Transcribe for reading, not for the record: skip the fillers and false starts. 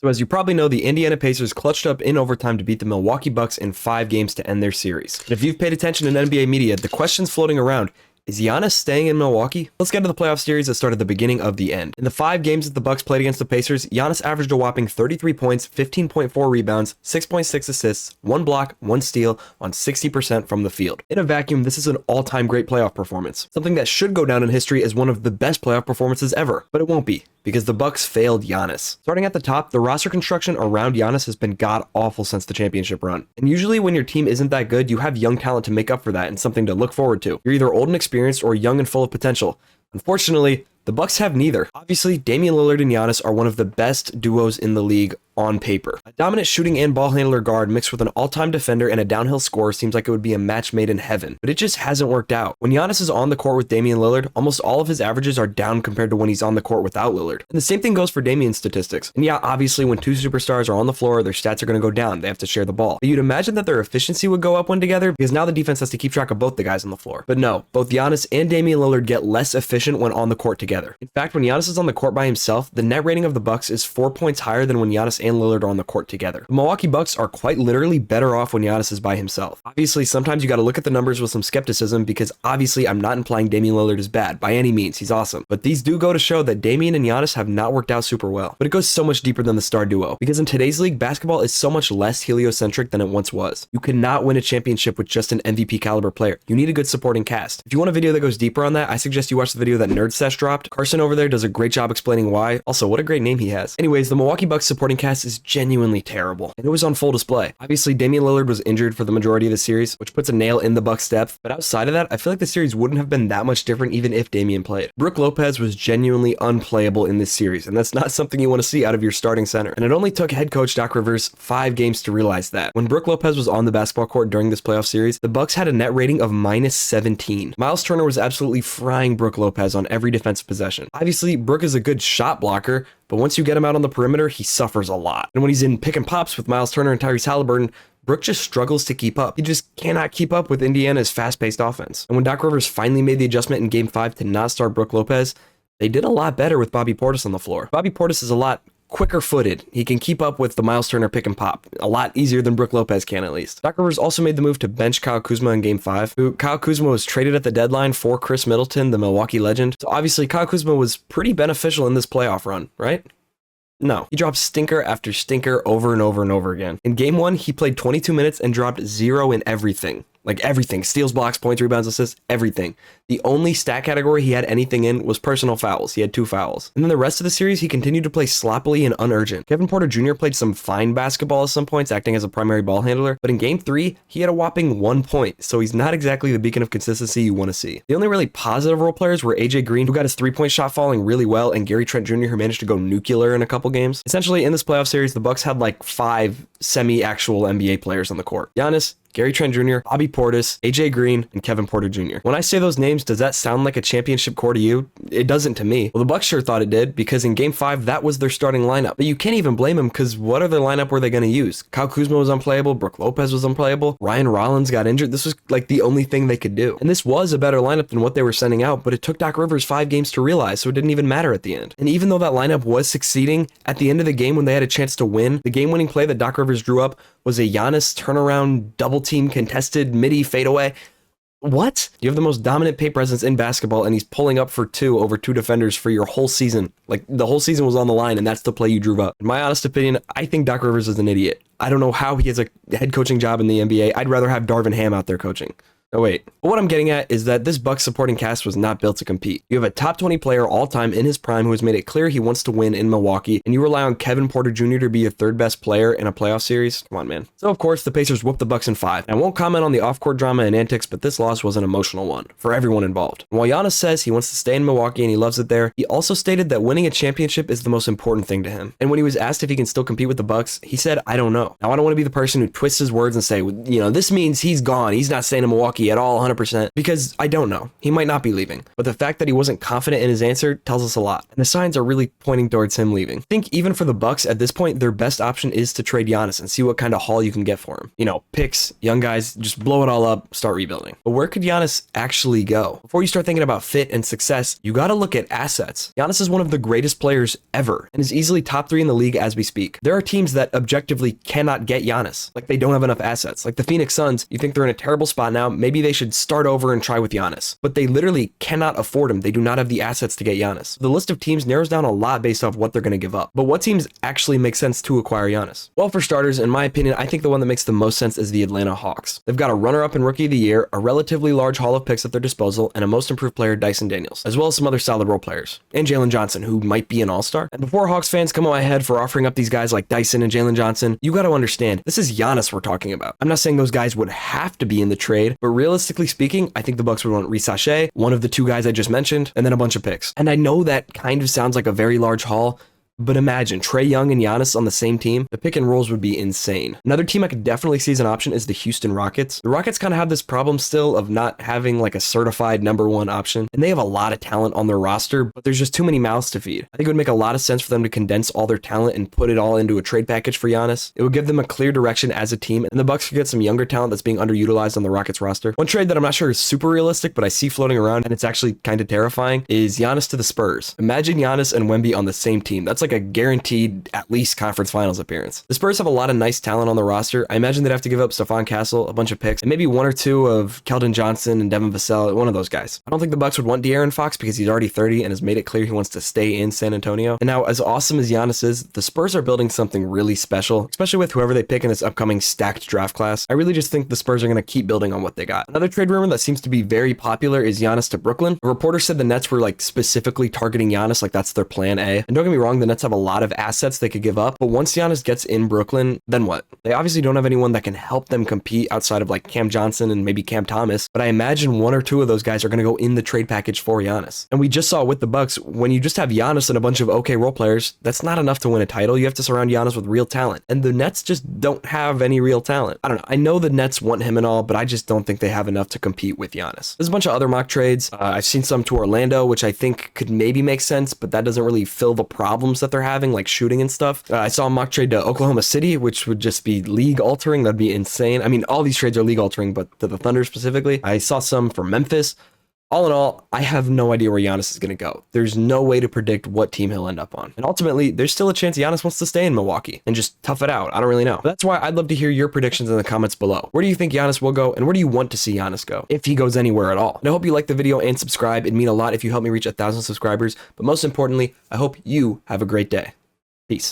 So as you probably know, the Indiana Pacers clutched up in overtime to beat the Milwaukee Bucks in 5 games to end their series. And if you've paid attention in NBA media, the questions floating around: is Giannis staying in Milwaukee? Let's get to the playoff series that started the beginning of the end. In the 5 games that the Bucks played against the Pacers, Giannis averaged a whopping 33 points, 15.4 rebounds, 6.6 assists, 1 block, 1 steal on 60% from the field. In a vacuum, this is an all-time great playoff performance, something that should go down in history as one of the best playoff performances ever, but it won't be, because the Bucks failed Giannis. Starting at the top, the roster construction around Giannis has been god-awful since the championship run. And usually when your team isn't that good, you have young talent to make up for that and something to look forward to. You're either old and experienced or young and full of potential. Unfortunately, the Bucks have neither. Obviously, Damian Lillard and Giannis are one of the best duos in the league on paper. A dominant shooting and ball handler guard mixed with an all-time defender and a downhill scorer seems like it would be a match made in heaven, but it just hasn't worked out. When Giannis is on the court with Damian Lillard, almost all of his averages are down compared to when he's on the court without Lillard. And the same thing goes for Damian's statistics. And yeah, obviously when 2 superstars are on the floor, their stats are going to go down. They have to share the ball. But you'd imagine that their efficiency would go up when together, because now the defense has to keep track of both the guys on the floor. But no, both Giannis and Damian Lillard get less efficient when on the court together. In fact, when Giannis is on the court by himself, the net rating of the Bucks is 4 points higher than when Giannis and Lillard are on the court together. The Milwaukee Bucks are quite literally better off when Giannis is by himself. Obviously, sometimes you got to look at the numbers with some skepticism, because obviously I'm not implying Damian Lillard is bad by any means. He's awesome. But these do go to show that Damian and Giannis have not worked out super well. But it goes so much deeper than the star duo, because in today's league, basketball is so much less heliocentric than it once was. You cannot win a championship with just an MVP caliber player. You need a good supporting cast. If you want a video that goes deeper on that, I suggest you watch the video that Nerd Sesh dropped. Carson over there does a great job explaining why. Also, what a great name he has. Anyways, the Milwaukee Bucks supporting cast is genuinely terrible, and it was on full display. Obviously, Damian Lillard was injured for the majority of the series, which puts a nail in the Bucks' depth, but outside of that, I feel like the series wouldn't have been that much different even if Damian played. Brook Lopez was genuinely unplayable in this series, and that's not something you want to see out of your starting center. And it only took head coach Doc Rivers 5 games to realize that. When Brook Lopez was on the basketball court during this playoff series, the Bucks had a net rating of -17. Miles Turner was absolutely frying Brook Lopez on every defensive possession. Obviously, Brook is a good shot blocker, but once you get him out on the perimeter, he suffers a lot. And when he's in pick and pops with Miles Turner and Tyrese Halliburton, Brook just struggles to keep up. He just cannot keep up with Indiana's fast-paced offense. And when Doc Rivers finally made the adjustment in Game 5 to not start Brook Lopez, they did a lot better with Bobby Portis on the floor. Bobby Portis is a lot quicker footed. He can keep up with the Miles Turner pick and pop a lot easier than Brook Lopez can, at least. Doc Rivers also made the move to bench Kyle Kuzma in Game 5, who Kyle Kuzma was traded at the deadline for Chris Middleton, the Milwaukee legend. So obviously Kyle Kuzma was pretty beneficial in this playoff run, right? No, he dropped stinker after stinker over and over and over again. In Game 1, he played 22 minutes and dropped 0 in everything. Like everything. Steals, blocks, points, rebounds, assists, everything. The only stat category he had anything in was personal fouls. He had 2 fouls. And then the rest of the series, he continued to play sloppily and unurgent. Kevin Porter Jr. played some fine basketball at some points, acting as a primary ball handler. But in Game 3, he had a whopping 1 point. So he's not exactly the beacon of consistency you want to see. The only really positive role players were AJ Green, who got his 3-point shot falling really well, and Gary Trent Jr., who managed to go nuclear in a couple games. Essentially, in this playoff series, the Bucks had like 5 semi-actual NBA players on the court. Giannis, Gary Trent Jr., Bobby Portis, AJ Green, and Kevin Porter Jr. When I say those names, does that sound like a championship core to you? It doesn't to me. Well, the Bucks sure thought it did, because in Game 5, that was their starting lineup. But you can't even blame them, because what other lineup were they going to use? Kyle Kuzma was unplayable, Brook Lopez was unplayable, Ryan Rollins got injured. This was like the only thing they could do. And this was a better lineup than what they were sending out, but it took Doc Rivers 5 games to realize, so it didn't even matter at the end. And even though that lineup was succeeding, at the end of the game when they had a chance to win, the game-winning play that Doc Rivers drew up was a Giannis turnaround double-team contested midi fadeaway. What? You have the most dominant paint presence in basketball, and he's pulling up for 2 over 2 defenders for your whole season. Like, the whole season was on the line, and that's the play you drew up. In my honest opinion, I think Doc Rivers is an idiot. I don't know how he has a head coaching job in the NBA. I'd rather have Darvin Ham out there coaching. Oh wait, but what I'm getting at is that this Bucks supporting cast was not built to compete. You have a top 20 player all time in his prime who has made it clear he wants to win in Milwaukee, and you rely on Kevin Porter Jr. to be your 3rd best player in a playoff series? Come on, man. So of course, the Pacers whooped the Bucks in 5. And I won't comment on the off-court drama and antics, but this loss was an emotional one for everyone involved. And while Giannis says he wants to stay in Milwaukee and he loves it there, he also stated that winning a championship is the most important thing to him. And when he was asked if he can still compete with the Bucks, he said, "I don't know." Now, I don't want to be the person who twists his words and say, you know, this means he's gone, he's not staying in Milwaukee Milwaukee at all 100%? Because I don't know. He might not be leaving. But the fact that he wasn't confident in his answer tells us a lot. And the signs are really pointing towards him leaving. I think even for the Bucks at this point, their best option is to trade Giannis and see what kind of haul you can get for him. You know, picks, young guys, just blow it all up, start rebuilding. But where could Giannis actually go? Before you start thinking about fit and success, you gotta look at assets. Giannis is one of the greatest players ever and is easily top 3 in the league as we speak. There are teams that objectively cannot get Giannis. Like, they don't have enough assets. Like the Phoenix Suns, you think they're in a terrible spot now, maybe they should start over and try with Giannis. But they literally cannot afford him. They do not have the assets to get Giannis. The list of teams narrows down a lot based off what they're gonna give up. But what teams actually make sense to acquire Giannis? Well, for starters, in my opinion, I think the one that makes the most sense is the Atlanta Hawks. They've got a runner-up in Rookie of the Year, a relatively large haul of picks at their disposal, and a most improved player, Dyson Daniels, as well as some other solid role players, and Jalen Johnson, who might be an all-star. And before Hawks fans come on my head for offering up these guys like Dyson and Jalen Johnson, you gotta understand, this is Giannis we're talking about. I'm not saying those guys would have to be in the trade, but realistically speaking, I think the Bucks would want Reese Sachet, one of the 2 guys I just mentioned, and then a bunch of picks. And I know that kind of sounds like a very large haul, but imagine Trae Young and Giannis on the same team. The pick and rolls would be insane. Another team I could definitely see as an option is the Houston Rockets. The Rockets kind of have this problem still of not having like a certified #1 option, and they have a lot of talent on their roster, but there's just too many mouths to feed. I think it would make a lot of sense for them to condense all their talent and put it all into a trade package for Giannis. It would give them a clear direction as a team, and the Bucks could get some younger talent that's being underutilized on the Rockets roster. One trade that I'm not sure is super realistic, but I see floating around, and it's actually kind of terrifying, is Giannis to the Spurs. Imagine Giannis and Wemby on the same team. That's like a guaranteed at least conference finals appearance. The Spurs have a lot of nice talent on the roster. I imagine they'd have to give up Stephon Castle, a bunch of picks, and maybe 1 or 2 of Keldon Johnson and Devin Vassell, one of those guys. I don't think the Bucks would want De'Aaron Fox because he's already 30 and has made it clear he wants to stay in San Antonio. And now, as awesome as Giannis is, the Spurs are building something really special, especially with whoever they pick in this upcoming stacked draft class. I really just think the Spurs are going to keep building on what they got. Another trade rumor that seems to be very popular is Giannis to Brooklyn. A reporter said the Nets were like specifically targeting Giannis, like that's their plan A. And don't get me wrong, the Nets have a lot of assets they could give up, but once Giannis gets in Brooklyn, then what? They obviously don't have anyone that can help them compete outside of like Cam Johnson and maybe Cam Thomas, but I imagine 1 or 2 of those guys are going to go in the trade package for Giannis. And we just saw with the Bucks, when you just have Giannis and a bunch of okay role players, that's not enough to win a title. You have to surround Giannis with real talent, and the Nets just don't have any real talent. I don't know. I know the Nets want him and all, but I just don't think they have enough to compete with Giannis. There's a bunch of other mock trades. I've seen some to Orlando, which I think could maybe make sense, but that doesn't really fill the problems that they're having, like shooting and stuff. I saw a mock trade to Oklahoma City, which would just be league altering. That'd be insane. I mean, all these trades are league altering, but to the Thunder specifically. I saw some for Memphis. All in all, I have no idea where Giannis is going to go. There's no way to predict what team he'll end up on. And ultimately, there's still a chance Giannis wants to stay in Milwaukee and just tough it out. I don't really know. But that's why I'd love to hear your predictions in the comments below. Where do you think Giannis will go, and where do you want to see Giannis go, if he goes anywhere at all? And I hope you liked the video and subscribe. It'd mean a lot if you help me reach 1,000 subscribers. But most importantly, I hope you have a great day. Peace.